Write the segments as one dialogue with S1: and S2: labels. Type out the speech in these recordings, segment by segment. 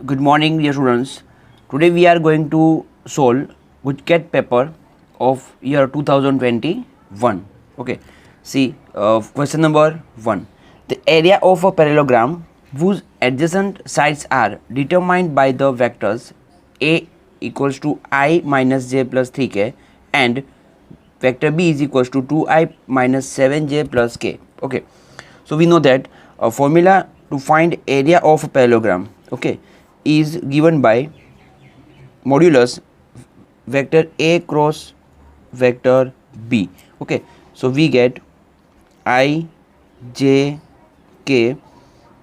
S1: Good morning, dear students. Today we are going to solve Gujket paper of year 2021. Okay. See, question number 1. The area of a parallelogram whose adjacent sides are determined by the vectors A equals to I minus j plus 3k and vector B is equals to 2I minus 7j plus k. Okay. So we know that a formula to find area of a parallelogram, okay, is given by modulus vector A cross vector B. Okay, so we get I j k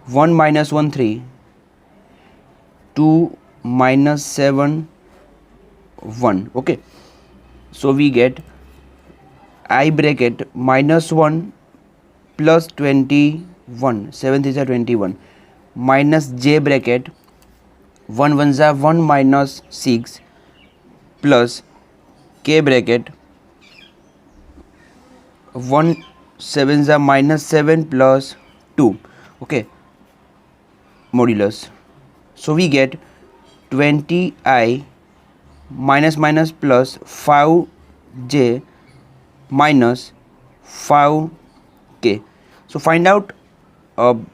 S1: 1 minus 1 3 2 minus 7 1. Okay, so we get I bracket minus 1 plus 21, 7 is 21, minus j bracket 1 1 is 1 minus 6 plus k bracket 1 7 is minus 7 plus 2. Okay, modulus. So we get 20i minus minus plus 5j minus 5k. So find out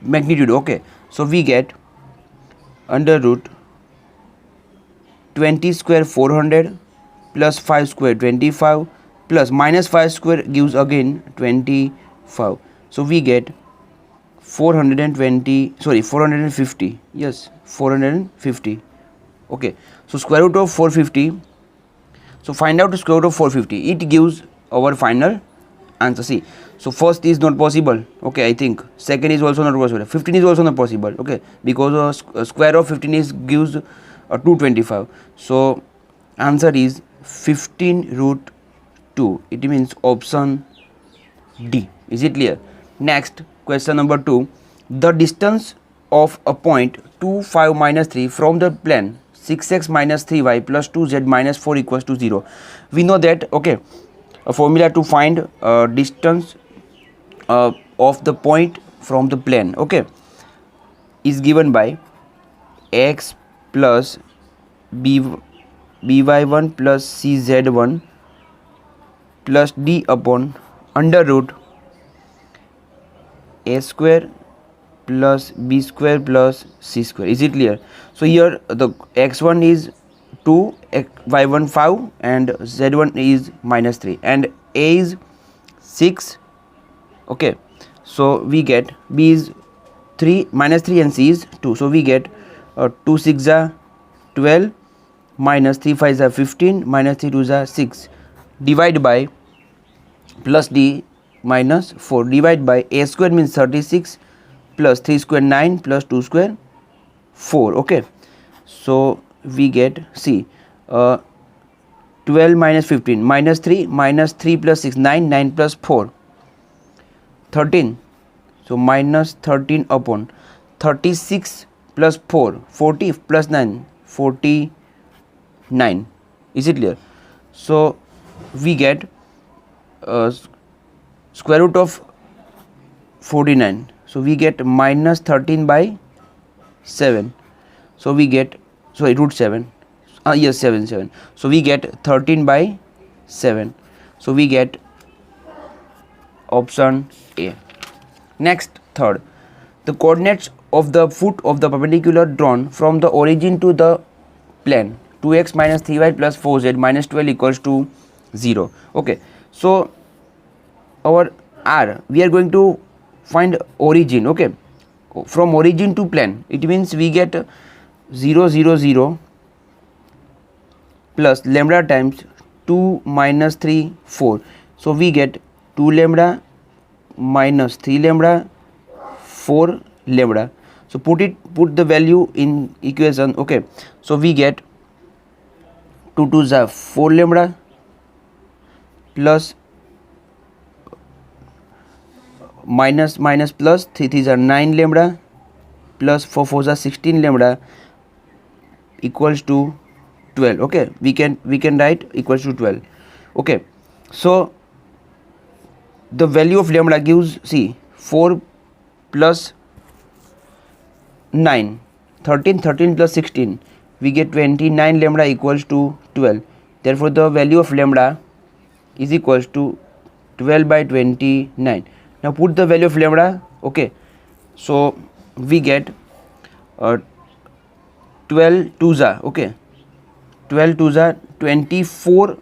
S1: magnitude. Okay, so we get under root 20 square 400 plus 5 square 25 plus minus 5 square gives again 25. So we get 450. Yes, 450. Okay, so square root of 450. So find out the square root of 450. It gives our final answer. See, so first is not possible. Okay, I think second is also not possible. 15 is also not possible. Okay, because square of 15 is gives 225. So answer is 15 root 2. It means option D. Is it clear? Next, question number 2. The distance of a point 2 5 minus 3 from the plane 6x minus 3y plus 2z minus 4 equals to 0. We know that, okay, a formula to find distance of the point from the plane, okay, is given by x plus by1 plus cz1 plus d upon under root a square plus b square plus c square. Is it clear? So here the x1 is 2, y1 5 and z1 is minus 3 and a is 6. Okay, so we get b is 3 minus 3 and c is 2. So we get 2 6 are 12 minus 3 5 are 15 minus 3 2 are 6 divide by plus d minus 4 divide by a square means 36 plus 3 square 9 plus 2 square 4. Okay, so we get C 12 minus 15 minus 3 plus 6 9 9 plus 4 13. So minus 13 upon 36 plus 4 40 plus 9 49. Is it clear? So we get square root of 49. So we get minus 13 by 7. So we get, sorry, root 7. Yes, 7. So we get 13 by 7. So we get option A. Next, third. The coordinates of the foot of the perpendicular drawn from the origin to the plane 2x minus 3y plus 4z minus 12 equals to 0. Okay. So our R, we are going to find origin. Okay, from origin to plane, it means we get 0 0 0 plus lambda times 2 minus 3 4. So we get 2 lambda minus 3 lambda 4 lambda. So put the value in equation. Okay, so we get 2 2 is 4 lambda plus minus minus plus 3 3 are 9 lambda plus 4 4 are 16 lambda equals to 12. Okay, we can write equals to 12. Okay, so the value of lambda gives, see, 4 plus 9 13 plus 16, we get 29 lambda equals to 12. Therefore the value of lambda is equals to 12 by 29. Now put the value of lambda. Okay, so we get 12 twos are, okay, 12 twos are 24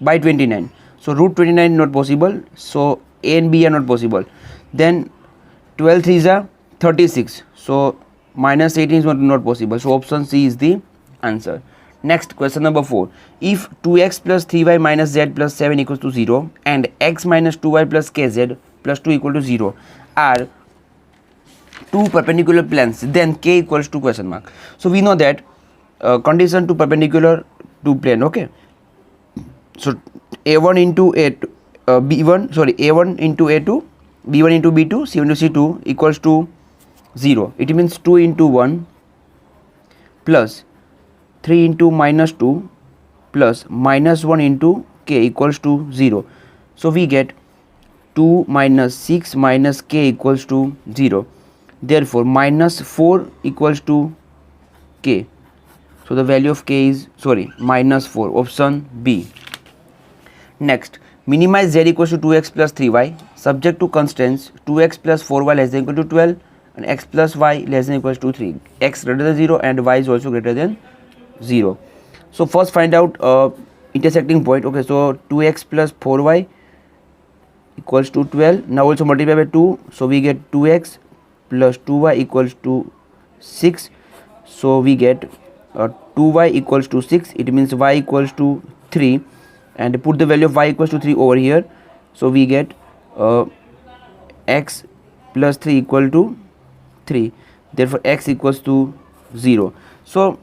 S1: by 29. So root 29 not possible, so A and B are not possible. Then 12 threes are 36, so minus 18 is not possible, so option C is the answer. Next, question number 4. If 2x plus 3y minus z plus 7 equals to 0 and x minus 2y plus kz plus 2 equal to 0 are two perpendicular planes, then k equals to question mark. So we know that condition to perpendicular to plane, okay. So a1 into b1, sorry, a1 into a2, b1 into b2, c1 into c2 equals to 0. It means 2 into 1 plus 3 into minus 2 plus minus 1 into k equals to 0. So we get 2 minus 6 minus k equals to 0. Therefore minus 4 equals to k. So the value of k is, sorry, minus 4, option B. Next, minimize z equals to 2x plus 3y subject to constraints 2x plus 4y less than equal to 12 and x plus y less than equals to 3, x greater than 0 and y is also greater than 0. So first find out intersecting point. Okay, so 2x plus 4y equals to 12. Now also multiply by 2, so we get 2x plus 2y equals to 6. So we get 2y equals to 6. It means y equals to 3, and put the value of y equals to 3 over here. So we get x plus 3 equal to 3. Therefore x equals to 0. So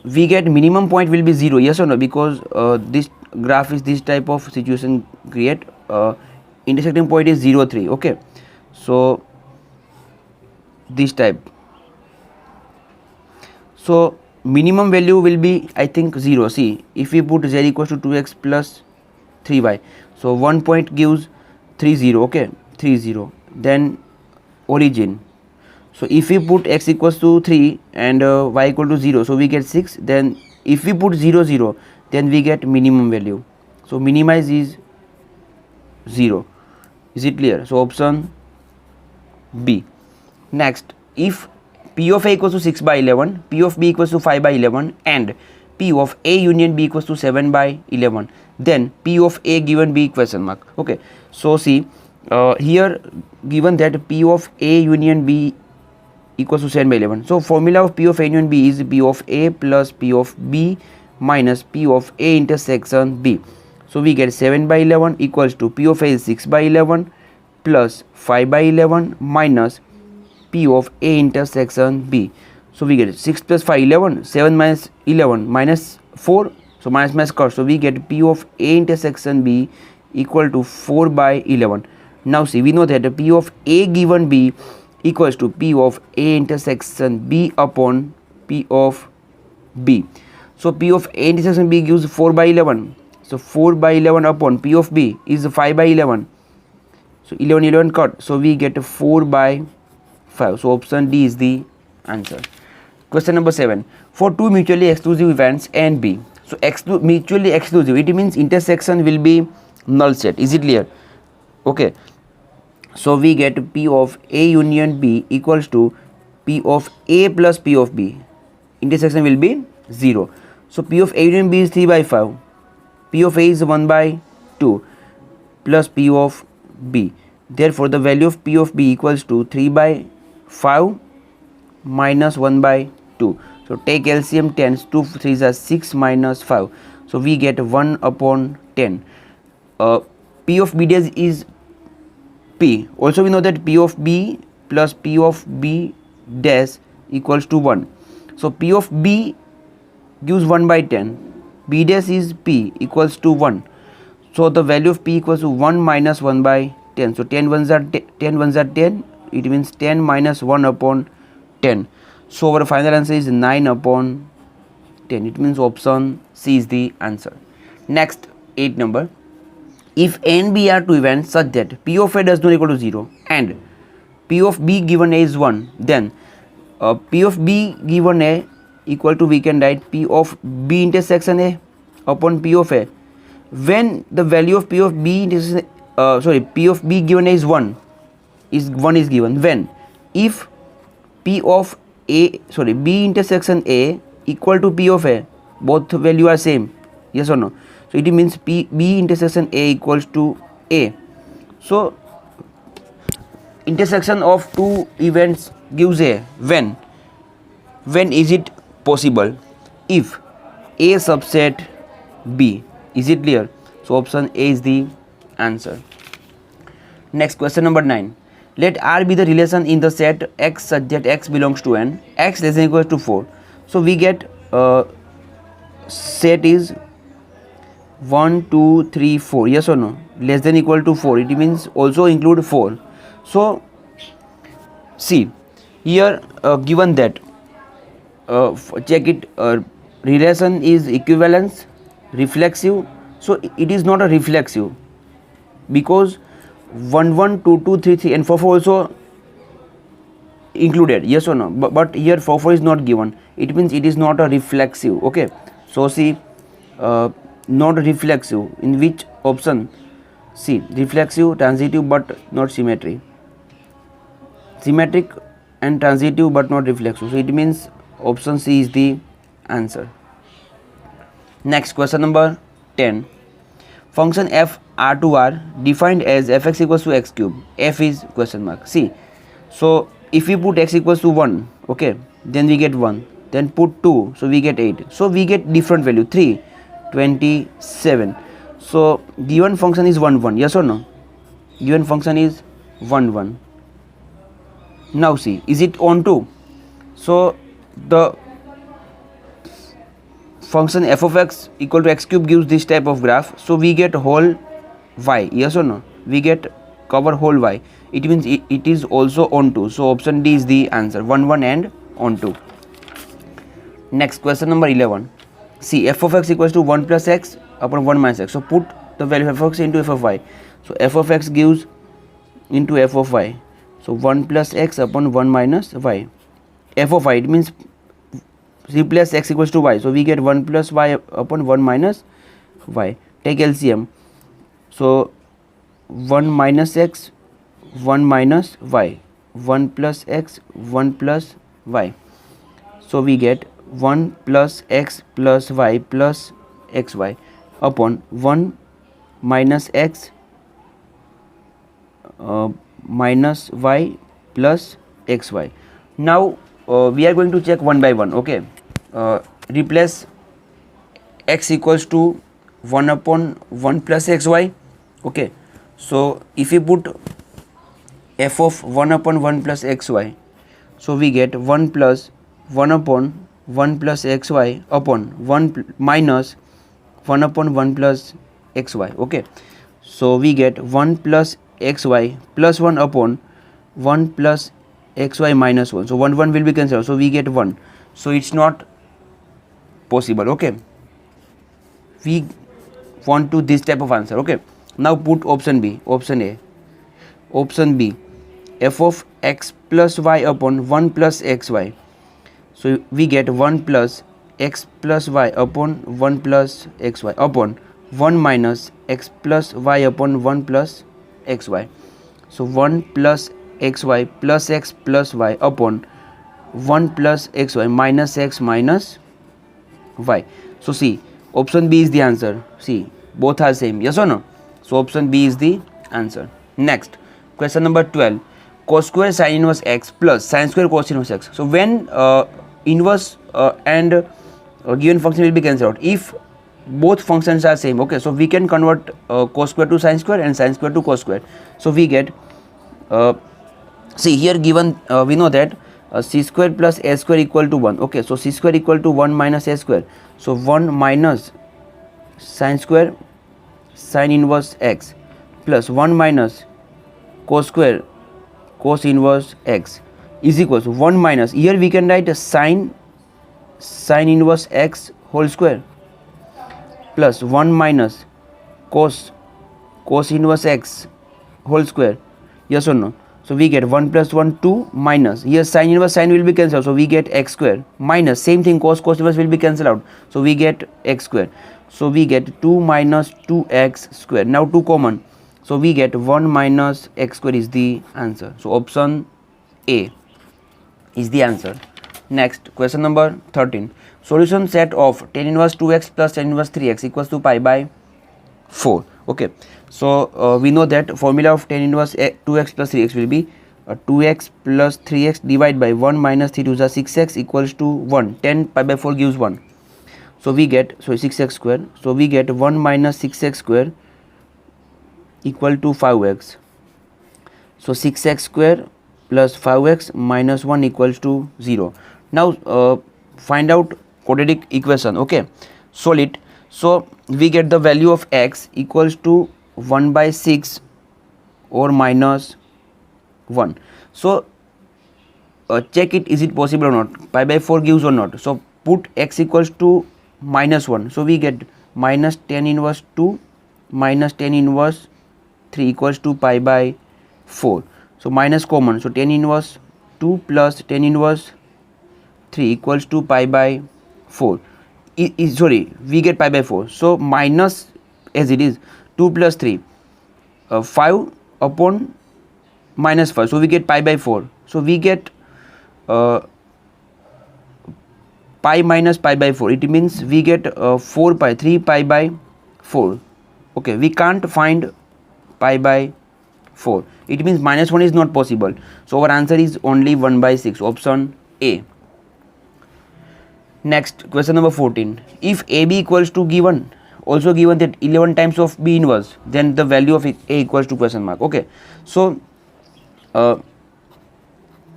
S1: we get minimum point will be 0, yes or no, because this graph is this type of situation create, intersecting point is 0, 3, okay. So this type, so minimum value will be, I think, 0. See, if we put z equals to 2x plus 3y, so 1 point gives 3 0, okay, 3 0. Then origin, so if we put x equals to 3 and y equal to 0, so we get 6. Then if we put 0 0, then we get minimum value. So minimize is 0. Is it clear? So option B. Next, if P of A equals to 6 by 11, P of B equals to 5 by 11 and P of A union B equals to 7 by 11, then P of A given B question mark. Okay, so see, here given that P of A union B equals to 7 by 11. So formula of P of A union B is P of A plus P of B minus P of A intersection B. So we get 7 by 11 equals to P of A is 6 by 11 plus 5 by 11 minus P of A intersection B. So we get 6 plus 5 11, 7 minus 11 minus 4, so minus cut. So we get P of A intersection B equal to 4 by 11. Now see, we know that P of A given B equals to P of A intersection B upon P of B. So P of A intersection B gives 4 by 11. So 4 by 11 upon P of B is 5 by 11. So 11 11 cut. So we get 4 by 5. So option D is the answer. Question number 7. For two mutually exclusive events A and B. So mutually exclusive, it means intersection will be null set. Is it clear? Okay. So we get P of A union B equals to P of A plus P of B. Intersection will be 0. So P of A union B is 3 by 5. P of A is 1 by 2 plus P of B. Therefore the value of P of B equals to 3 by 5 minus 1 by 2. So take LCM 10, 2 3s are 6 minus 5. So we get 1 upon 10. P of B dash is P. Also we know that P of B plus P of B dash equals to 1. So P of B gives 1 by 10. B dash is P equals to 1. So the value of P equals to 1 minus 1 by 10. So 10 ones are 10. It means 10 minus 1 upon 10. So our final answer is 9 upon 10. It means option C is the answer. Next, 8 number. If A and B are two events such that P of A does not equal to 0 and P of B given A is 1, then P of B given A equal to, we can write P of B intersection A upon P of A. When the value of P of B intersection P of B given A is 1 is given, when if P of B intersection A equal to P of A, both value are same, yes or no? So it means B intersection A equals to A. So intersection of two events gives A. When is it possible? If A subset B. Is it clear? So option A is the answer. Next, question number 9. Let R be the relation in the set X such that X belongs to N, X less than or equal to 4. So we get set is 1, 2, 3, 4, yes or no? Less than or equal to 4, it means also include 4. So see here, given that check it, relation is equivalence, reflexive. So it is not a reflexive because 1, 1, 2, 2, 3, 3 and 4, 4 also included, yes or no? But here 4, 4 is not given, it means it is not a reflexive. Okay, so see, not reflexive, in which option? See, reflexive, transitive but not symmetry, symmetric and transitive but not reflexive. So it means option C is the answer. Next, question number 10. Function f r to r defined as fx equals to x cube. F is question mark. See, so if we put x equals to 1, okay, then we get 1. Then put 2, so we get 8. So we get different value, 3, 27. So given function is 1, 1. Yes or no? Given function is 1, 1. Now see, is it on 2? So the function f of x equal to x cube gives this type of graph. So we get whole y, yes or no? We get cover whole y. It means it is also on 2. So option D is the answer, 1, 1 and on 2. Next, question number 11. See, f of x equals to 1 plus x upon 1 minus x. So put the value of f of x into f of y. So f of x gives into f of y. So 1 plus x upon 1 minus y. F of y, it means replace x equals to y. So we get 1 plus y upon 1 minus y. Take LCM. So 1 minus x, 1 minus y. 1 plus x, 1 plus y. So we get 1 plus x plus y plus xy upon 1 minus x minus y plus xy. Now we are going to check one by one. Okay, replace x equals to 1 upon 1 plus xy. Okay, so if we put f of 1 upon 1 plus xy, so we get 1 plus 1 upon 1 plus xy upon 1 minus 1 upon 1 plus xy. Okay, so we get 1 plus xy plus 1 upon 1 plus xy minus 1. So 1 1 will be cancelled, so we get 1. So it's not possible. Okay, we want to this type of answer. Okay, now put option B, option A, option B, f of x plus y upon 1 plus xy. So we get 1 plus x plus y upon 1 plus xy upon 1 minus x plus y upon 1 plus xy. So 1 plus xy plus x plus y upon 1 plus xy minus x minus y. So see, option B is the answer. See, both are same, yes or no? So option B is the answer. Next, question number 12. Cos square sin inverse x plus sin square cos inverse x. So when inverse and given function will be cancelled out if both functions are same. Okay, so we can convert cos square to sin square and sin square to cos square. So we get see here given we know that c square plus a square equal to 1. Okay, so c square equal to 1 minus a square. So 1 minus sin square sin inverse x plus 1 minus cos square cos inverse x is equal to 1 minus, here we can write a sin inverse x whole square plus 1 minus cos inverse x whole square, yes or no? So we get 1 plus 1 2 minus, here sin inverse sin will be cancelled, so we get x square, minus same thing cos inverse will be cancelled out, so we get x square. So we get 2 minus 2x square. Now 2 common, so we get 1 minus x square is the answer. So option A is the answer. Next, question number 13. Solution set of tan inverse 2x plus tan inverse 3x equals to pi by 4. Okay, so we know that formula of tan inverse 2x plus 3x will be 2x plus 3x divided by 1 minus 3 to the 6x equals to 1. 10 pi by 4 gives 1. So we get, so 6x square. So we get 1 minus 6x square equal to 5x. So 6x square plus 5x minus 1 equals to 0. Now find out quadratic equation. Okay, solve it. So we get the value of x equals to 1 by 6 or minus 1. So check it, is it possible or not, pi by 4 gives or not. So put x equals to minus 1. So we get minus tan inverse 2 minus tan inverse 3 equals to pi by 4. So minus common, so tan inverse 2 plus tan inverse 3 equals to pi by 4. Sorry, we get pi by 4. So minus as it is 2 plus 3, 5 upon minus 5. So we get pi by 4. So we get pi minus pi by 4. It means we get 4 pi, 3 pi by 4. Okay, we can't find pi by 4. It means minus 1 is not possible. So our answer is only 1 by 6. Option A. Next, question number 14. If AB equals to given, also given that 11 times of B inverse, then the value of A equals to question mark. Okay, so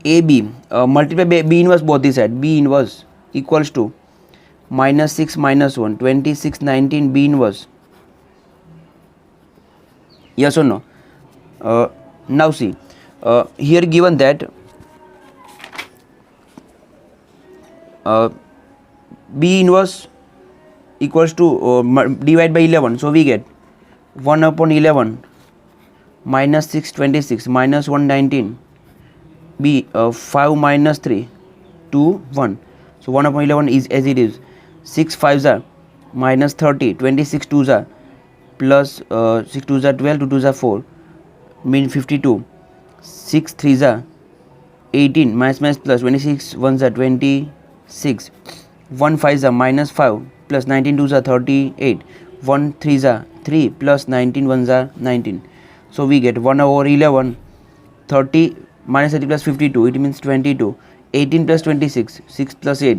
S1: AB multiply by B inverse both the side. B inverse equals to minus 6 minus 1, 26, 19 B inverse. Yes or no? Now see, here given that B inverse equals to divide by 11, so we get 1 upon 11 minus 6 26 minus 1 19 B 5 minus 3 2 1. So 1 upon 11 is as it is. 6 5s are minus 30, 26 2s are plus 6 2s are 12, 2 2s are 4, mean 52. 6 3s are 18, minus minus plus 26 1s are 26. 1 5s are minus 5 plus 19 2s are 38. 1 3s are 3 plus 19 1s are 19. So we get 1 over 11, 30 minus 30 plus 52, it means 22. 18 plus 26, 6 plus 8,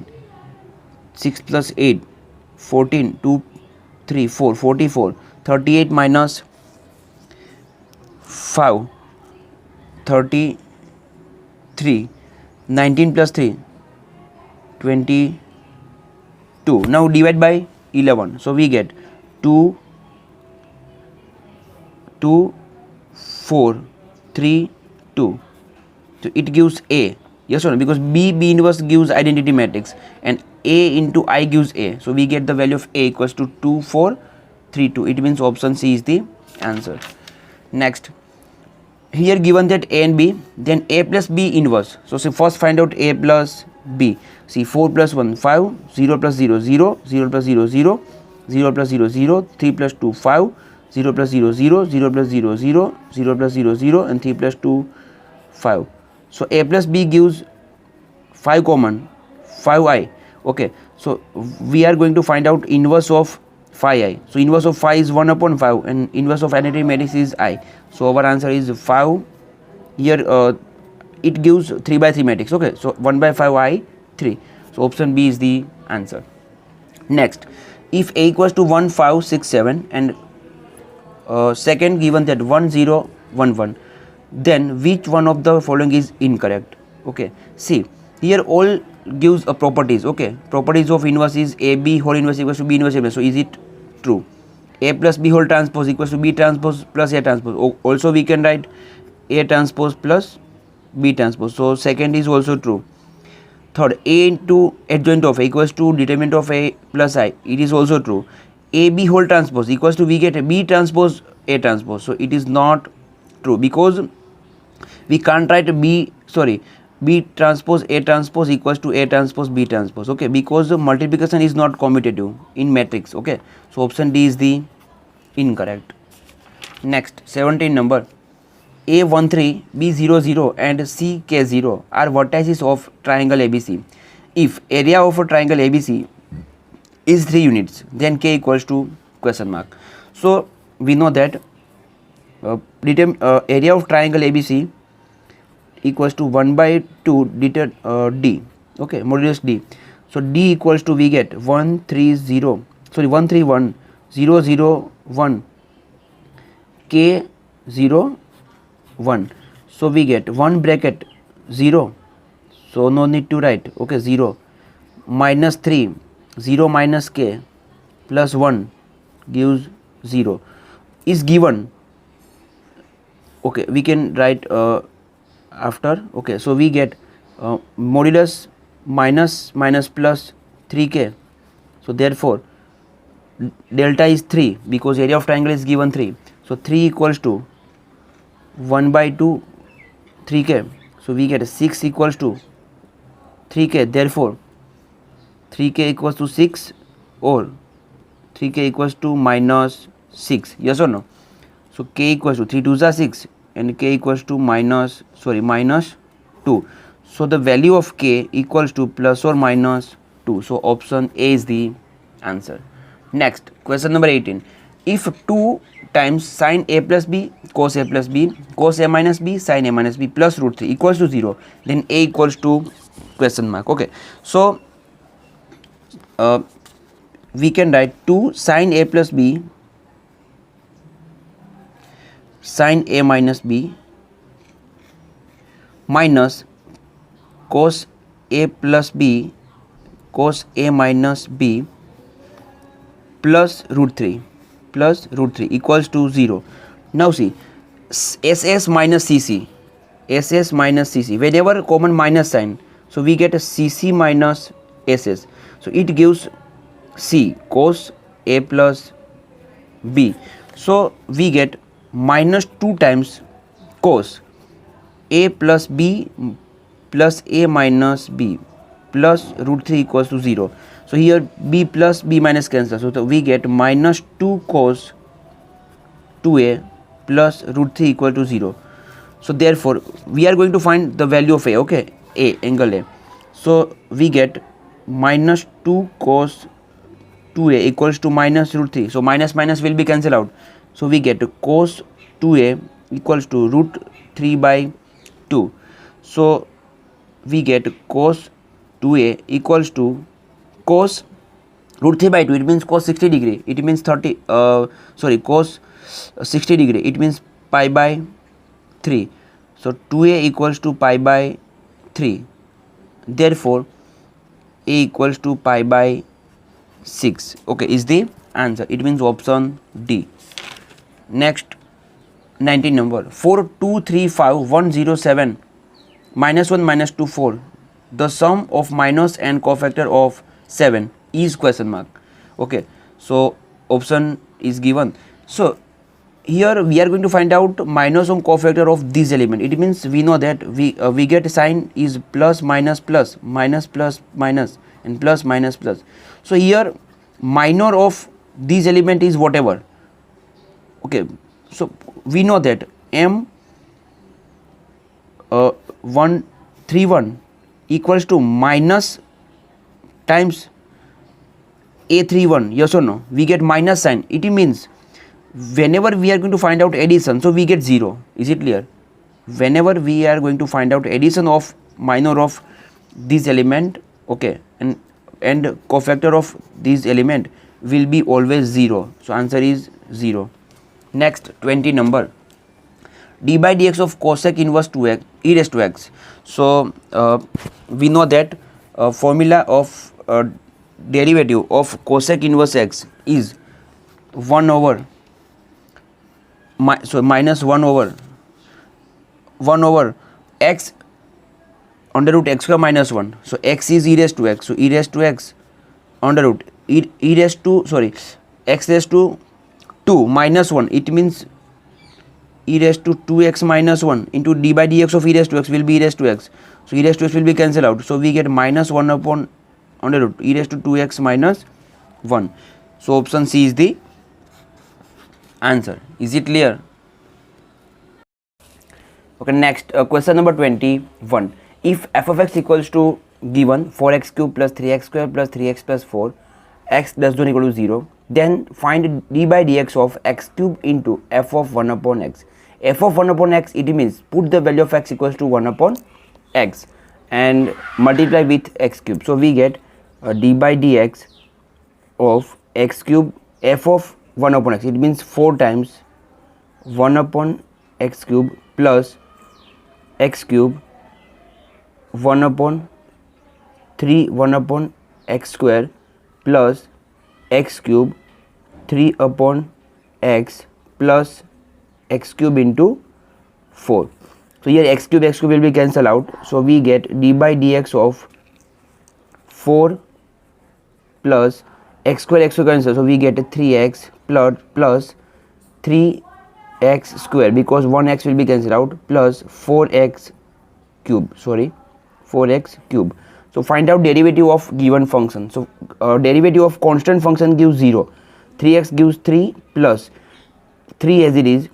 S1: 6 plus 8, 14, 2, 3, 4, 44. 38 minus 5, 33. 19 plus 3, 22. Now divide by 11. So we get 2, 2, 4, 3, 2. So it gives A. Yes or no? Because B inverse gives identity matrix and A into I gives A. So we get the value of A equals to 2, 4, 3, 2. It means option C is the answer. Next, here given that A and B, then A plus B inverse. So first find out A plus B. See 4 plus 1 5, 0 plus 0 0, 0 plus 0 0, 0 plus 0 0, 3 plus 2 5, 0 plus 0 0, 0 plus 0 0, 0 plus 0 0 and 3 plus 2 5. So A plus B gives 5 common, 5i. Okay, so we are going to find out inverse of 5i. So inverse of 5 is 1 upon 5 and inverse of identity matrix is I. So our answer is 5. Here it gives 3 by 3 matrix. Okay, so 1 by 5 I 3. So option B is the answer. Next, if A equals to 1 5 6 7 and second given that 1 0 1 1, then which one of the following is incorrect? Okay, see here all gives a properties. Okay, properties of inverse is AB whole inverse equals to B inverse inverse. So is it true? A plus B whole transpose equals to B transpose plus A transpose. Also we can write A transpose plus B transpose. So second is also true. Third, A into adjoint of A equals to determinant of A plus I. It is also true. AB whole transpose equals to we get B transpose A transpose. So it is not true because we can't write B transpose A transpose equals to A transpose B transpose, okay, because the multiplication is not commutative in matrix, okay. So option D is the incorrect. Next, 17 number, A13, B00 and CK0 are vertices of triangle ABC. If area of a triangle ABC is 3 units, then K equals to question mark. So we know that area of triangle ABC equals to 1 by 2 D, okay, modulus D. So D equals to, we get 131,001 K 0 1. So we get 1 bracket 0, so no need to write, okay, 0 minus 3, 0 minus K plus 1 gives 0 is given, okay, we can write after, okay. So we get modulus minus plus 3K, so therefore delta is 3 because area of triangle is given 3. So 3 equals to 1 by 2 3K, so we get 6 equals to 3K, therefore 3K equals to 6 or 3K equals to minus 6, yes or no. So K equals to 3 2s are 6 and K equals to minus 2. So the value of K equals to plus or minus 2. So option A is the answer. Next, question number 18. If 2 times sin A plus B, cos A plus B, cos A minus B, sin A minus B plus root 3 equals to 0, then A equals to question mark, okay. So we can write 2 sin A plus B sin A minus B minus cos A plus B cos A minus B plus root 3 equals to 0. Now see, SS minus CC, whenever common minus sign, so we get a CC minus SS, so it gives C cos A plus B. So we get minus 2 times cos A plus B plus A minus B plus root 3 equals to 0. So here B plus B minus cancel, so we get minus 2 cos 2A plus root 3 equal to 0. So therefore we are going to find the value of A, okay, A, angle A. So we get minus 2 cos 2A equals to minus root 3. So minus will be cancelled out. So we get cos 2A equals to root 3 by 2. So we get cos 2A equals to cos root 3 by 2, it means cos 60 degree, it means cos 60 degree, it means pi by 3. So 2A equals to pi by 3, therefore A equals to pi by 6, okay, is the answer. It means option D. Next, 19 number, 4 2 3 5 1 0 7 minus 1 minus 2 4, the sum of minus and cofactor of 7 is question mark, okay. So option is given. So here we are going to find out minus and cofactor of this element. It means we know that we get sign is plus minus plus minus plus minus and plus minus plus. So here minor of this element is whatever, okay. So we know that M 131 equals to minus times A31, yes or no, we get minus sign. It means whenever we are going to find out addition, so we get 0, is it clear? Whenever we are going to find out addition of minor of this element, okay, and cofactor of this element will be always 0. So answer is 0. Next, 20 number, d by dx of cosec inverse 2x e raised to x. So we know that formula of derivative of cosec inverse x is 1 over minus 1 over x under root x square minus 1. So x is e raised to x, so e raised to x under root x raised to 2 minus 1, it means e raised to 2x minus 1 into d by dx of e raised to x will be e raised to x. So e raised to x will be cancelled out. So we get minus 1 upon under root e raised to 2x minus 1. So option C is the answer. Is it clear? Okay, next question number 21. If f of x equals to given 4x cube plus 3x square plus 3x plus 4, x less than or equal to 0, then find d by dx of x cube into f of 1 upon x. F of 1 upon x, it means put the value of x equals to 1 upon x and multiply with x cube. So we get d by dx of x cube f of 1 upon x. It means 4 times 1 upon x cube plus x cube 1 upon 3 1 upon x square plus x cube 3 upon x plus x cube into 4. So here x cube will be cancelled out. So we get d by dx of 4 plus x square cancel. So we get 3x plus 3x square because 1x will be cancelled out plus 4x cube. 4x cube. So find out derivative of given function. So derivative of constant function gives 0. 3x gives 3 plus 3 as it is.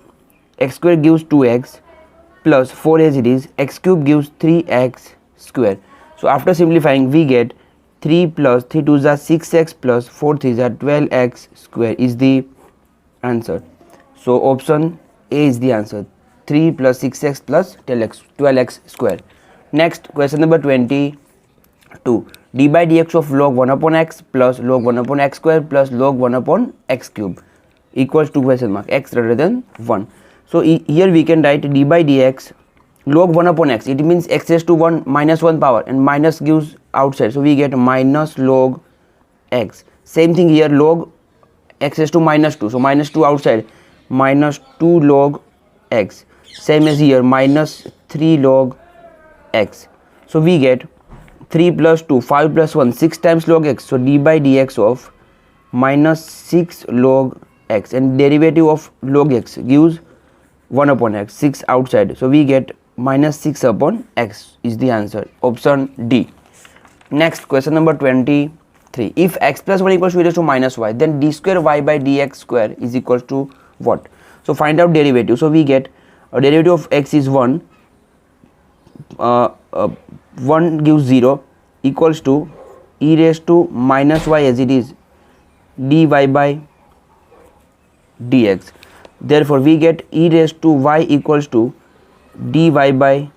S1: X square gives 2x plus 4 as it is. X cube gives 3x square. So after simplifying we get 3 plus 3 2s are 6x plus 4 3s are 12x square is the answer. So option A is the answer. 3 plus 6x plus 12x square. Next question number 22. D by dx of log 1 upon x plus log 1 upon x square plus log 1 upon x cube equals to question mark x greater than 1. So here we can write d by dx log 1 upon x. It means x raised to 1 minus 1 power and minus gives outside. So we get minus log x. Same thing here, log x raised to minus 2. So minus 2 outside, minus 2 log x. Same as here, minus 3 log x. So we get 3 plus 2, 5 plus 1, 6 times log x. So d by dx of minus 6 log x and derivative of log x gives 1 upon x, 6 outside. So we get minus 6 upon x is the answer. Option D. Next question number 23. If x plus 1 equals to e raised to minus y, then d square y by dx square is equals to what? So find out derivative. So we get a derivative of x is 1. 1 gives 0 equals to e raised to minus y as it is dy by dx. Therefore we get e raised to y equals to dy by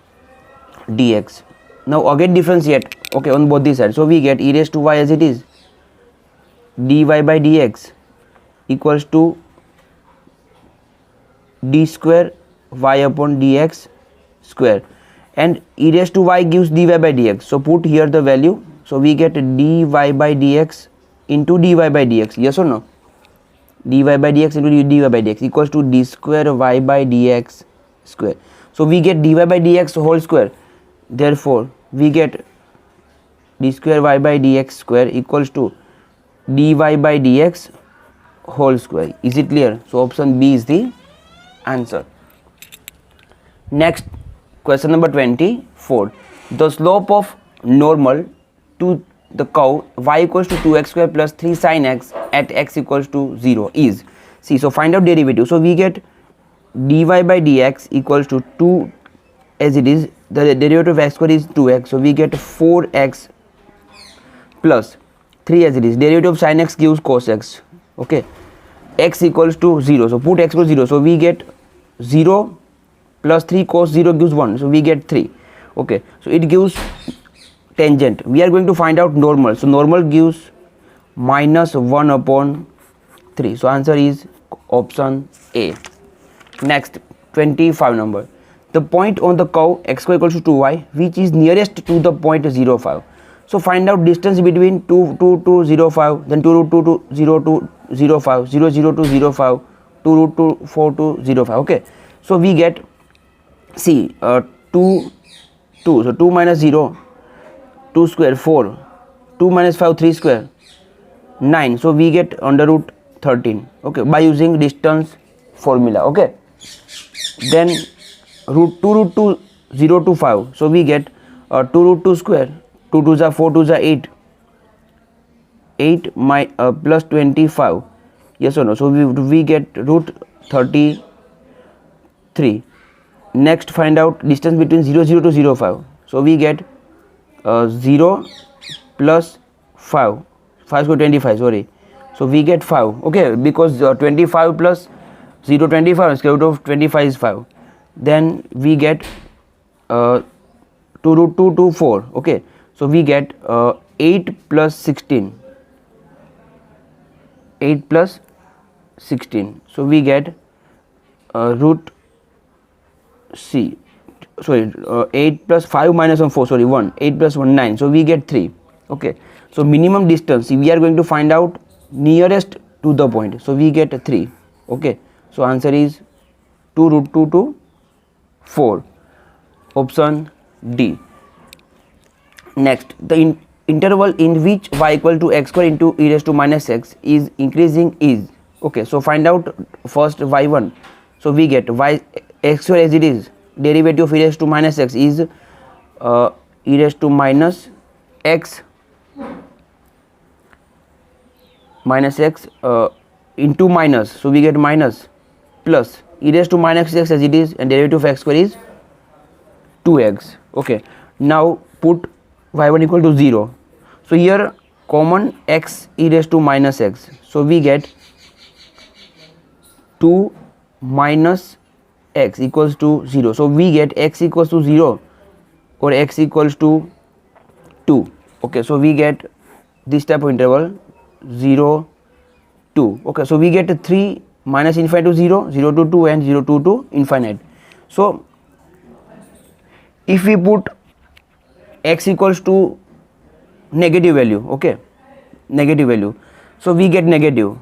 S1: dx. Now again differentiate, okay, on both these sides. So we get e raised to y as it is dy by dx equals to d square y upon dx square, and e raised to y gives dy by dx. So put here the value. So we get dy by dx into dy by dx. Yes or no? dy by dx into dy by dx equals to d square y by dx square. So we get dy by dx whole square. Therefore we get d square y by dx square equals to dy by dx whole square. Is it clear? So option B is the answer. Next question number 24. The slope of normal to the curve y equals to 2x square plus 3 sin x at x equals to 0 is, see, so find out derivative. So we get dy by dx equals to 2 as it is, the derivative of x square is 2x. So we get 4x plus 3 as it is, derivative of sin x gives cos x, okay, x equals to 0. So put x equals 0. So we get 0 plus 3 cos 0 gives 1. So we get 3, okay. So it gives tangent. We are going to find out normal. So normal gives minus 1 upon 3. So answer is option A. Next 25 number. The point on the curve x square equals to 2y which is nearest to the point 0 5. So find out distance between 2 to 0 5, then 2 root 2 to 0 to 0 5, 0 0 to 0 5, 2 root 2 4 to 0 5, okay. So we get, see, 2, so 2 minus 0, 2 square 4, 2 minus 5 3 square 9. So we get under root 13, okay, by using distance formula, okay. then root 2 root 2 0 to 5, so we get 2 root 2 square, 2 2 are 4 2 are 8, 8 plus 25, yes or no? So we get root 33. Next find out distance between 0 0 to 0 5, so we get 0 plus 5, 5 square 25, sorry, so we get 5, okay, because 25 plus 0 25, square root of 25 is 5. Then we get 2 root 2 to 4, okay, so we get 8 plus 16, 8 plus 16, so we get root 8 plus 5 minus 1 4, sorry 1, 8 plus 1 9, so we get 3, okay. So minimum distance we are going to find out nearest to the point, so we get 3, okay. So answer is 2 root 2 to 4, option D. Next, the interval in which y equal to x square into e raised to minus x is increasing is, okay, so find out first y1, so we get y x square as it is, derivative of e raised to minus x is e raised to minus x into minus, so we get minus plus e raised to minus x as it is, and derivative of x square is 2x, okay. Now put y1 equal to 0, so here common x e raised to minus x, so we get 2 minus x equals to 0, so we get x equals to 0 or x equals to 2, okay. So we get this type of interval 0 2, okay. So we get 3 minus infinite to 0, 0 to 2, and 0 to infinite. So if we put x equals to negative value, okay, negative value, so we get negative.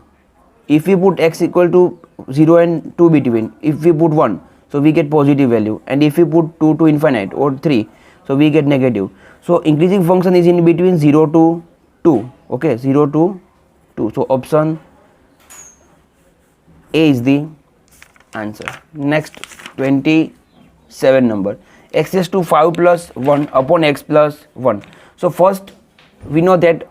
S1: If we put x equal to 0 and 2 between, if we put 1, so we get positive value, and if we put 2 to infinite or 3, so we get negative. So increasing function is in between 0 to 2, okay, 0 to 2, so option A is the answer. Next, 27 number, x raised to 5 plus 1 upon x plus 1. So first we know that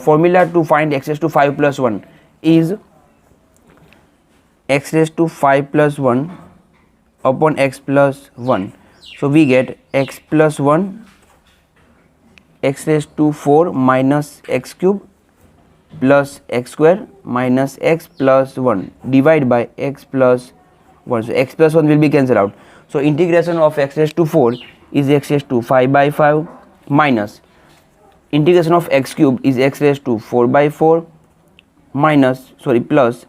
S1: formula to find x raised to 5 plus 1 is x raised to 5 plus 1 upon x plus 1. So we get x plus 1 x raised to 4 minus x cube plus x square minus x plus 1 divided by x plus 1. So x plus 1 will be cancelled out. So integration of x raised to 4 is x raised to 5 by 5 minus integration of x cube is x raised to 4 by 4 minus, sorry, plus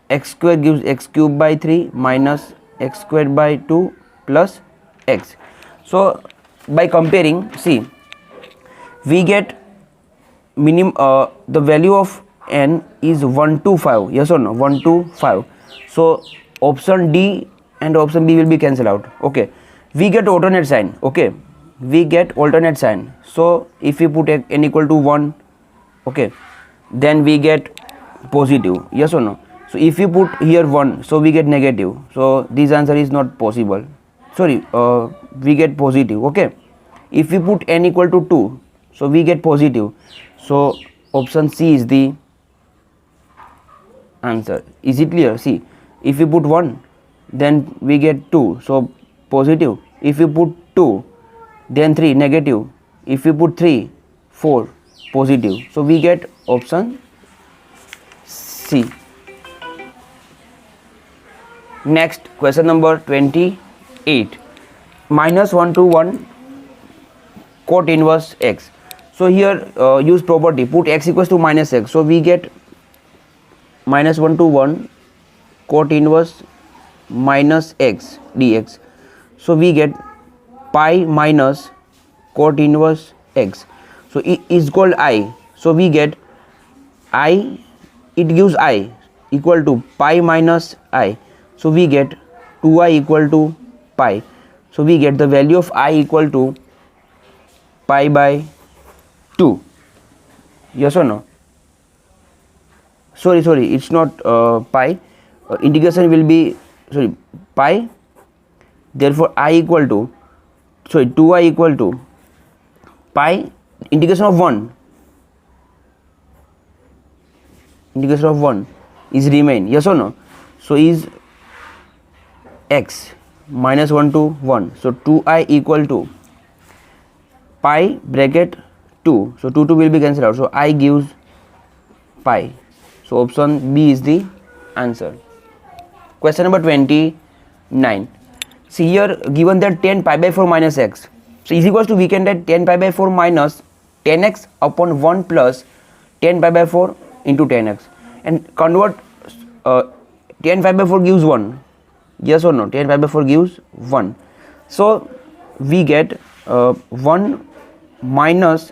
S1: x square gives x cube by 3 minus x square by 2 plus x. So by comparing, see, we get the value of n is 1 to 5, yes or no, 1 to 5. So option D and option B will be cancelled out, okay. We get alternate sign, okay, we get alternate sign. So if we put n equal to 1, okay, then we get positive, yes or no. So if you put here 1, so we get negative, so this answer is not possible, sorry, we get positive, okay. If we put n equal to 2, so we get positive, so option C is the answer. Is it clear? See, if you put 1, then we get 2, so positive. If you put 2, then 3, negative. If you put 3, 4, positive. So we get option C. Next, question number 28. Minus 1 to 1 cot inverse x. So here use property, put x equals to minus x. So we get minus 1 to 1 cot inverse minus x dx. So we get pi minus cot inverse x. So it is called I. So we get I, it gives I equal to pi minus I. So we get 2i equal to pi. So we get the value of I equal to pi by 2. Yes or no? Sorry, it's not pi. Integration will be, sorry, pi therefore I equal to, sorry, 2I equal to pi integration of 1 is remain, yes or no? So is x minus 1 to 1, so 2I equal to pi bracket 2, so 2 will be cancelled out, so I gives pi. So option B is the answer. Question number 29. See here given that 10 pi by 4 minus x, so is equals to, we can write 10 pi by 4 minus 10x upon 1 plus 10 pi by 4 into 10x, and convert 10 pi by 4 gives 1, yes or no? 10 pi by 4 gives 1, so we get 1 minus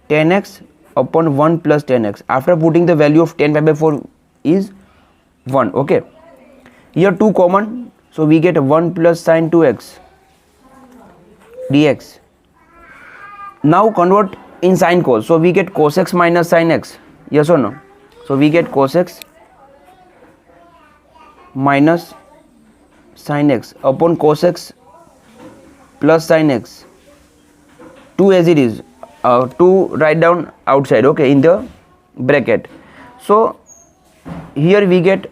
S1: 10x upon 1 plus 10x. After putting the value of 10 pi by 4 is 1. Okay, here 2 common, so we get 1 plus sin 2x dx. Now convert in sin cos, so we get cos x minus sin x, yes or no? So we get cos x minus sin x upon cos x plus sin x, 2 as it is, 2 write down outside, okay, in the bracket. So here we get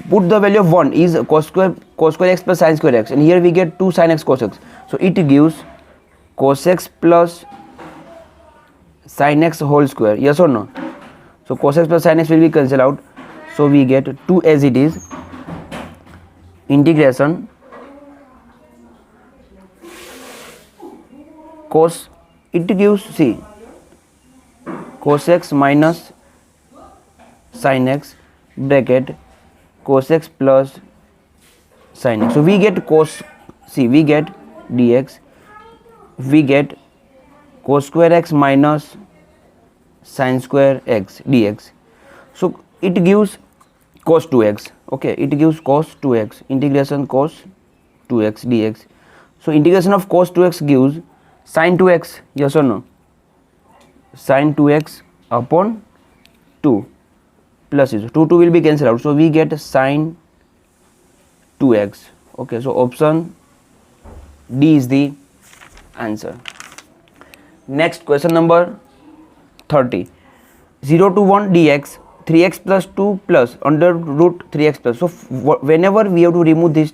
S1: put the value of 1 is cos square x plus sin square x, and here we get 2 sin x cos x, so it gives cos x plus sin x whole square, yes or no? So cos x plus sin x will be cancelled out, so we get 2 as it is, integration cos, it gives, see, cos x minus sin x bracket cos x plus sin x, so we get cos, see, we get dx, we get cos square x minus sin square x dx, so it gives cos 2x, okay, it gives cos 2x, integration cos 2x dx, so integration of cos 2x gives sin 2x, yes or no? Sin 2x upon 2 plus is 2 will be cancelled out, so we get sin 2x. Okay, so option D is the answer. Next question number 30. 0 to 1 dx 3x plus 2 plus under root 3x plus, so whenever we have to remove this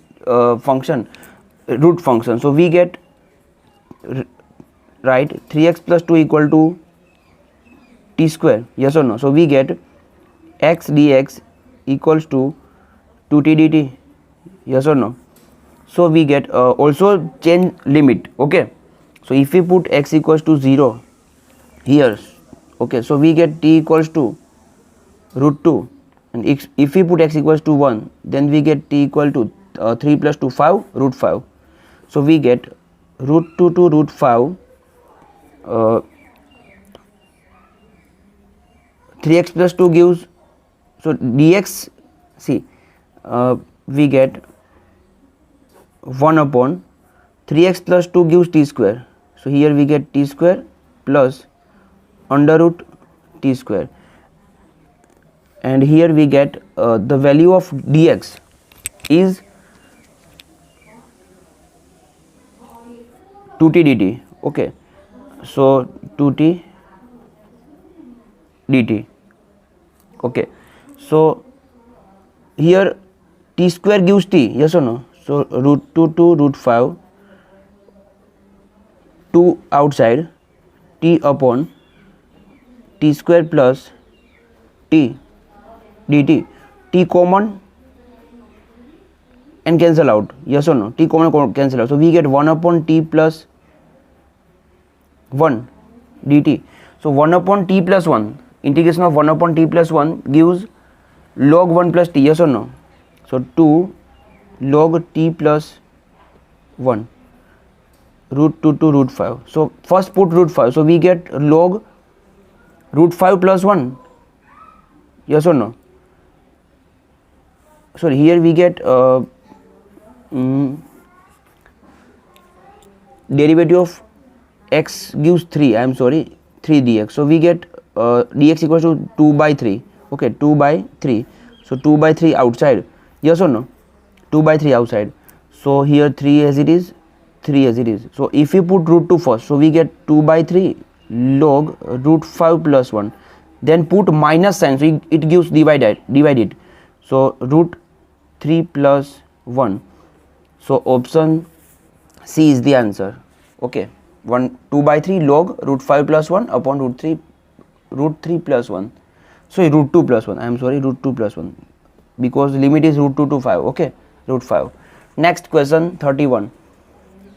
S1: function, root function, so we get right 3x plus 2 equal to t square, yes or no? So we get x dx equals to 2t dt, yes or no? So we get also change limit, okay, so if we put x equals to 0 here, okay, so we get t equals to root 2, and if we put x equals to 1, then we get t equal to 3 plus 2 5 root 5, so we get root 2 to root 5, 3x plus 2 gives, so dx, see, we get 1 upon 3x plus 2 gives t square, so here we get t square plus under root t square, and here we get the value of dx is 2t dt, okay, so 2t dt, okay, so here t square gives t, yes or no? So root 2 to root 5, 2 outside, t upon t square plus t dt, t common and cancel out, yes or no? T common cancel out, so we get 1 upon t plus 1 dt, so 1 upon t plus 1, integration of 1 upon t plus 1 gives log 1 plus t, yes or no? So 2 log t plus 1 root 2 to root 5, so first put root 5, so we get log root 5 plus 1, yes or no? Sorry, here we get derivative of x gives 3, I am sorry, 3 dx, so we get dx equals to 2 by 3, okay, 2 by 3, so 2 by 3 outside, yes or no? 2 by 3 outside, So here 3 as it is, 3 as it is. So if we put root 2 first, so we get 2 by 3 log root 5 plus 1. Then put minus sign, so it gives divided. So root 3 plus 1. So option C is the answer. Okay, 2 by 3 log root 5 plus 1 upon root 3 plus 1. So root 2 plus 1, I am sorry, root 2 plus 1, because limit is root 2 to 5. Okay, root 5. Next question 31.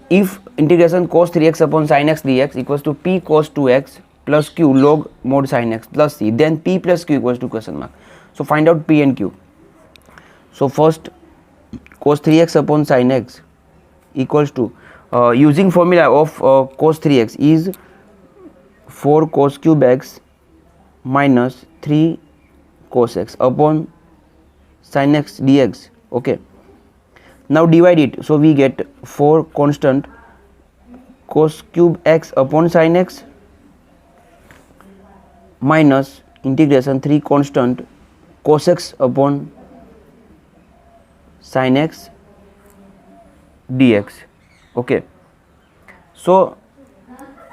S1: If integration cos 3x upon sin x dx equals to p cos 2x plus q log mod sin x plus c, then p plus q equals to question mark. So find out p and q. So first, cos 3x upon sin x equals to, using formula of cos 3x is 4 cos cube x minus 3 cos x upon sin x dx. Okay, now divide it, so we get 4 constant cos cube x upon sin x minus integration 3 constant cos x upon sin x dx. Okay, so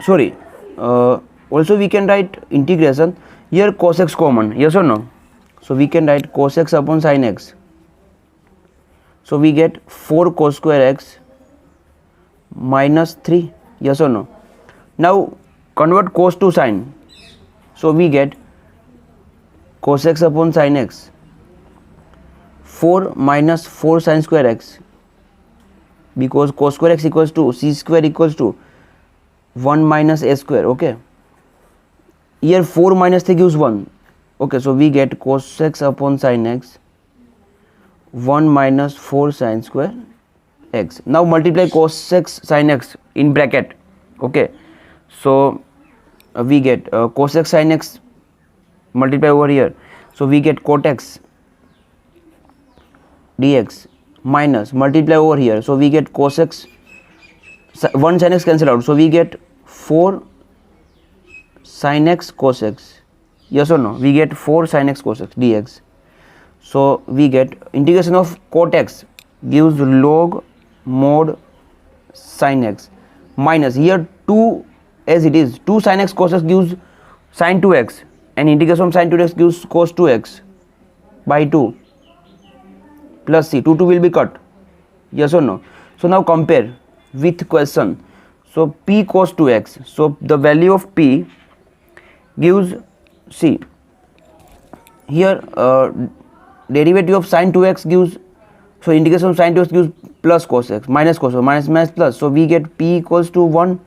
S1: sorry, also we can write integration here, cos x common, yes or no? So we can write cos x upon sin x. So we get 4 cos square x minus 3, yes or no? Now convert cos to sin. So we get cos x upon sin x, 4 minus 4 sin square x, because cos square x equals to c square equals to 1 minus a square. Okay, here 4 minus 3 gives 1. Okay, so we get cos x upon sin x 1 minus 4 sin square x. Now multiply cos x sin x in bracket. Okay, so we get cos x sin x multiply over here, so we get cot x dx minus multiply over here, so we get cos x, 1 sin x cancel out, so we get 4 sin x cos x, yes or no? We get 4 sin x cos x dx. So we get integration of cot x gives log mod sin x minus here 2 as it is, 2 sin x cos x gives sin 2x, and integration of sin 2x gives cos 2x by 2 plus c, 2 will be cut, yes or no? So now compare with question. So p cos 2x, so the value of p gives, see here derivative of sin 2x gives, so integration of sin 2x gives plus cos x minus cos x minus plus, so we get p equals to 1,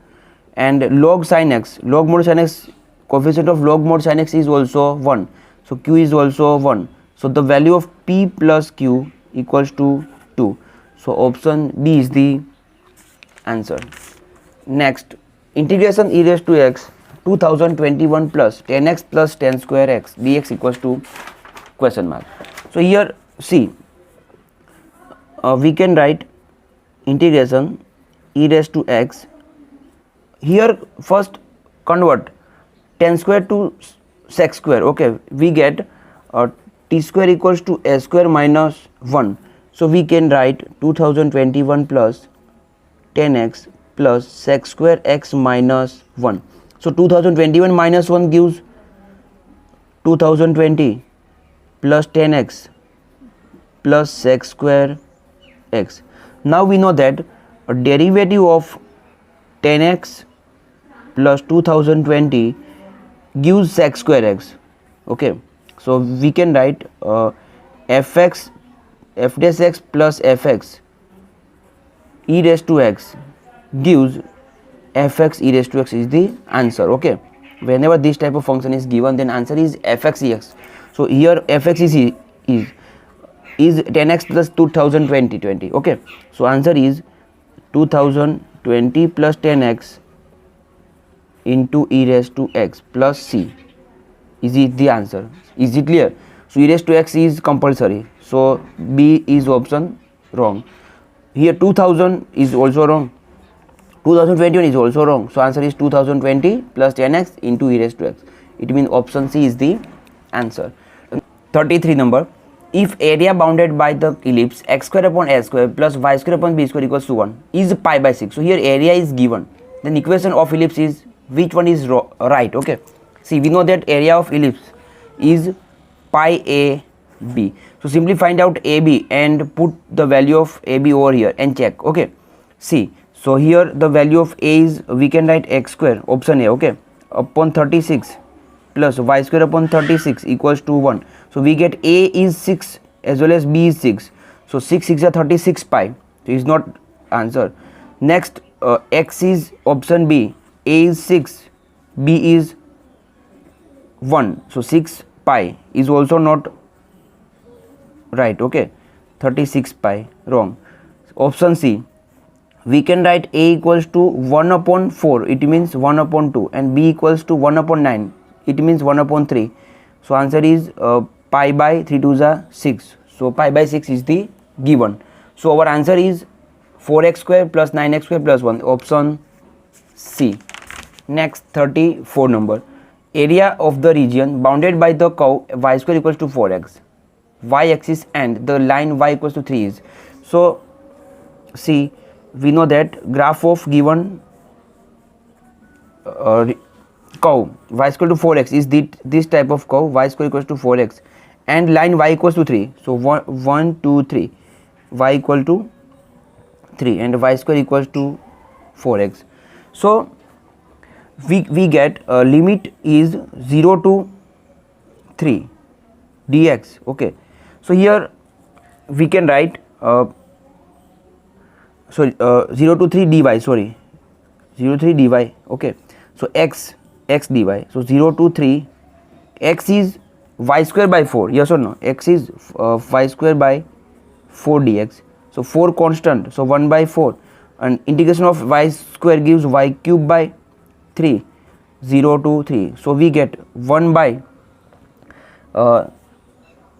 S1: and log sin x, log mod sin x, coefficient of log mod sin x is also 1, so q is also 1, so the value of p plus q equals to 2. So option B is the answer. Next, integration e raised to x 2021 plus 10x plus 10 square x dx equals to question mark. So here see, we can write integration e raised to x. Here first convert 10 square to sec square. Okay, we get t square equals to a square minus 1. So we can write 2021 plus 10x plus sec square x minus 1. So 2021 minus 1 gives 2020 plus 10x plus sec square x. Now we know that a derivative of 10x plus 2020 gives sec square x. Okay, so we can write fx f dash x plus fx e raised to x gives fx e raised to x is the answer. Okay, whenever this type of function is given, then answer is fx ex. So here fx is 10x plus 2020. Okay, so answer is 2020 plus 10x into e raised to x plus c. Is it the answer? Is it clear? So e raised to x is compulsory, so B is option wrong. Here 2000 is also wrong, 2021 is also wrong, so answer is 2020 plus 10x into e raised to x. It means option C is the answer. 33 number, if area bounded by the ellipse x square upon a square plus y square upon b square equals to 1 is pi by 6. So here area is given, then equation of ellipse is, which one is right? Okay, see, we know that area of ellipse is pi a b. So simply find out ab and put the value of ab over here and check. Okay, see, so here the value of a is, we can write x square, option A, okay, upon 36 plus y square upon 36 equals to 1. So we get a is 6 as well as b is 6. So 6 6 are 36 pi. So is not answer. Next, x is option B, a is 6, b is 1. So 6 pi is also not right. Okay, 36 pi, wrong. Option C, we can write a equals to 1 upon 4, it means 1 upon 2, and b equals to 1 upon 9, it means 1 upon 3. So answer is pi by 3 2 are 6. So pi by 6 is the given. So our answer is 4x square plus 9x square plus 1, option C. Next, 34 number. Area of the region bounded by the curve y square equals to 4x, y axis and the line y equals to 3 is. So see, we know that graph of given curve y square to 4x is this type of curve, y square equals to 4x and line y equals to 3. So 1 2 3, y equal to 3 and y square equals to 4x. So we get limit is 0 to 3 dx. Okay, so here we can write 0 to 3 dy, sorry, 0 to 3 dy. Okay, so x dy. So 0 to 3, x is y square by 4, yes or no? X is y square by 4 dx. So 4 constant, so 1 by 4, and integration of y square gives y cube by 3, 0 to 3. So we get 1 by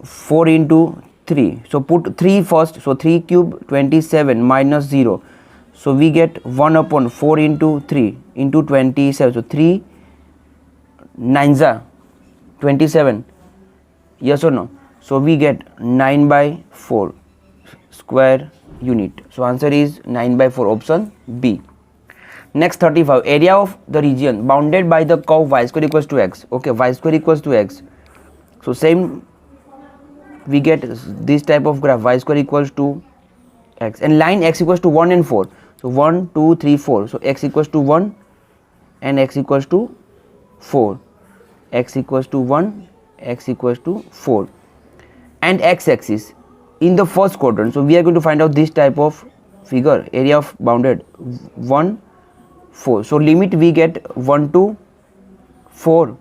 S1: 4 into 3. So put 3 first, so 3 cube 27 minus 0. So we get 1 upon 4 into 3 into 27. So 3 9s are 27, yes or no? So we get 9 by 4 square unit. So answer is 9 by 4, option B. Next, 35. Area of the region bounded by the curve y square equals to x. Okay, y square equals to x. So same, we get this type of graph, y square equals to x and line x equals to 1 and 4. So 1 2 3 4. So x equals to 1 and x equals to 4. X equals to 1, x equals to 4, and x axis in the first quadrant. So we are going to find out this type of figure, area of bounded 1 4. So limit we get 1 to 4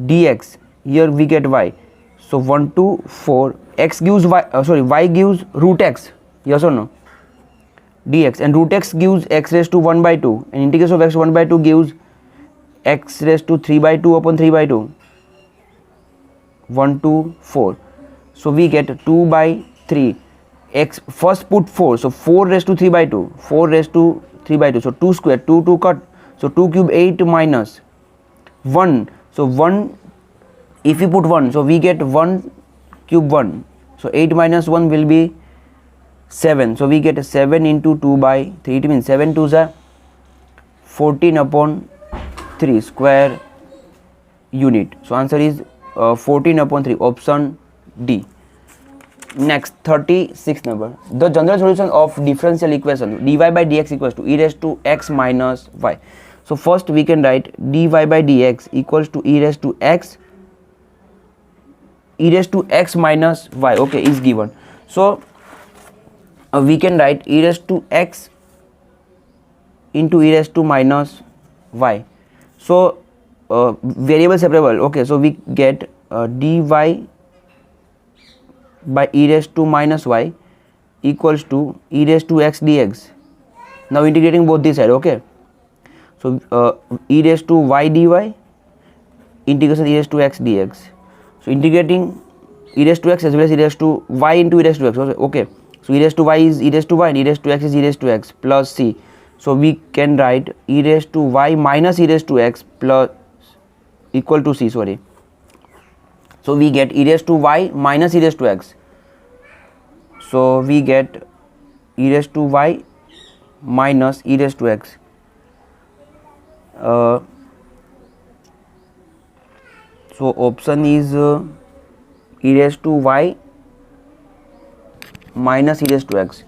S1: dx. Here we get y. So 1 to 4, x gives y, y gives root x, yes or no, dx, and root x gives x raised to 1 by 2, and integration of x 1 by 2 gives x raised to 3 by 2 upon 3 by 2, 1 to 4. So we get 2 by 3, x first put 4, so 4 raised to 3 by 2, 4 raised to 3 by 2, so 2 square, 2 2 cut, so 2 cube 8 minus 1, so 1, if we put 1, so we get 1 cube 1, so 8 minus 1 will be 7, so we get 7 into 2 by 3, it means 7 2s are 14 upon 3 square unit. So answer is 14 upon 3, option D. Next, 36 number. The general solution of differential equation dy by dx equals to e raised to x minus y. So first we can write dy by dx equals to e raised to x minus y. Okay, is given. So we can write e raised to x into e raised to minus y. So variable separable. Okay, so we get dy by e raised to minus y equals to e raised to x dx. Now integrating both this side. Okay, so e raised to y dy integration e raised to x dx. So integrating e raised to x as well as e raised to y into e raised to x. Okay, so e raised to y is e raised to y and e raised to x is e raised to x plus c. So we can write e raised to y minus e raised to x plus equal to c, sorry. So we get e raised to y minus e raised to x. So we get e raised to y minus e raised to x. So option is e raised to y minus e raised to x.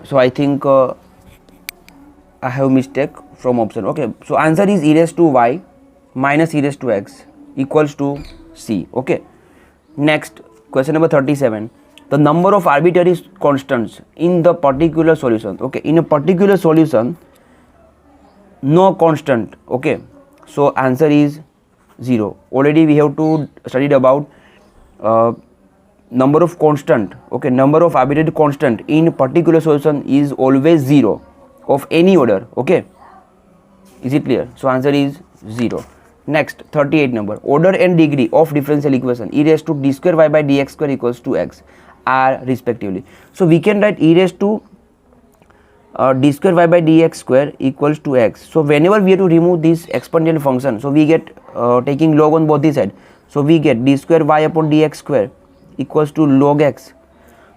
S1: So I think I have mistake from option. Okay, so answer is e raised to y minus e raised to x equals to C. Okay, next question number 37. The number of arbitrary constants in the particular solution. Okay, in a particular solution, no constant. Okay, so answer is 0. Already we have to studied about number of constant. Okay, number of arbitrary constant in particular solution is always 0 of any order. Okay, is it clear? So answer is 0. Next, 38 number. Order and degree of differential equation e raised to d square y by dx square equals to x are respectively. So we can write e raised to d square y by dx square equals to x. So whenever we have to remove this exponential function, so we get taking log on both the side. So we get d square y upon dx square equals to log x.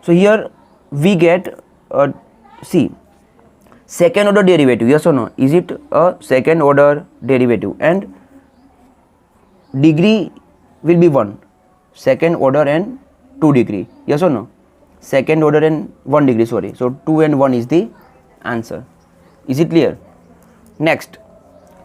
S1: So here we get see second order derivative, yes or no? Is it a second order derivative? And degree will be 1, second order and 2 degree, yes or no? Second order and 1 degree, sorry. So 2 and 1 is the answer. Is it clear? Next,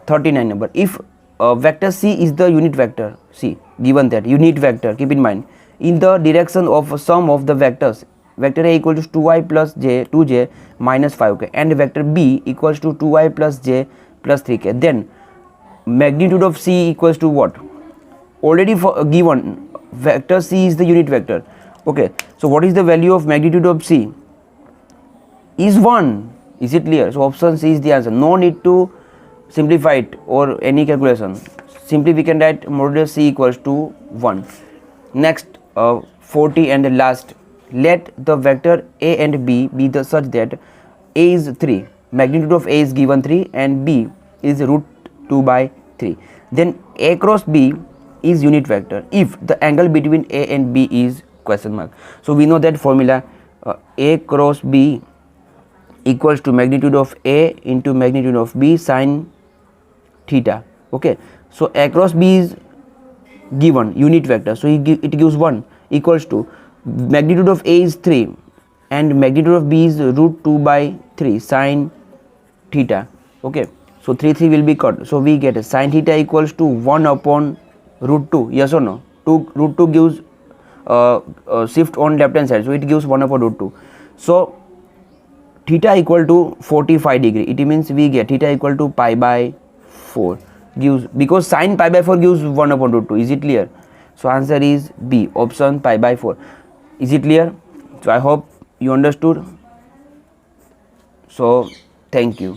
S1: 39 number. If vector c is the unit vector, see given that unit vector, keep in mind, in the direction of sum of the vectors, vector a equals to 2y plus j 2j minus 5k, and vector b equals to 2y plus j plus 3k, then magnitude of c equals to what? Already for given vector c is the unit vector. Okay, so what is the value of magnitude of c? Is 1. Is it clear? So option C is the answer. No need to simplify it or any calculation. Simply we can write modulus c equals to 1. Next, 40 and the last. Let the vector a and b be the such that a is 3, magnitude of a is given 3 and b is root 2 by 3. Then a cross b is unit vector if the angle between a and b is question mark. So we know that formula, a cross b equals to magnitude of a into magnitude of b sin theta. Okay, so a cross b is given unit vector, so it gives 1 equals to magnitude of a is 3 and magnitude of b is root 2 by 3 sin theta. Okay, so 3 will be cut, so we get a sin theta equals to 1 upon root 2, yes or no? Root 2 gives shift on left hand side, so it gives 1 upon root 2. So theta equal to 45 degree, it means we get theta equal to pi by 4 gives, because sin pi by 4 gives 1 upon root 2. Is it clear? So answer is B, option pi by 4. Is it clear? So I hope you understood. So thank you.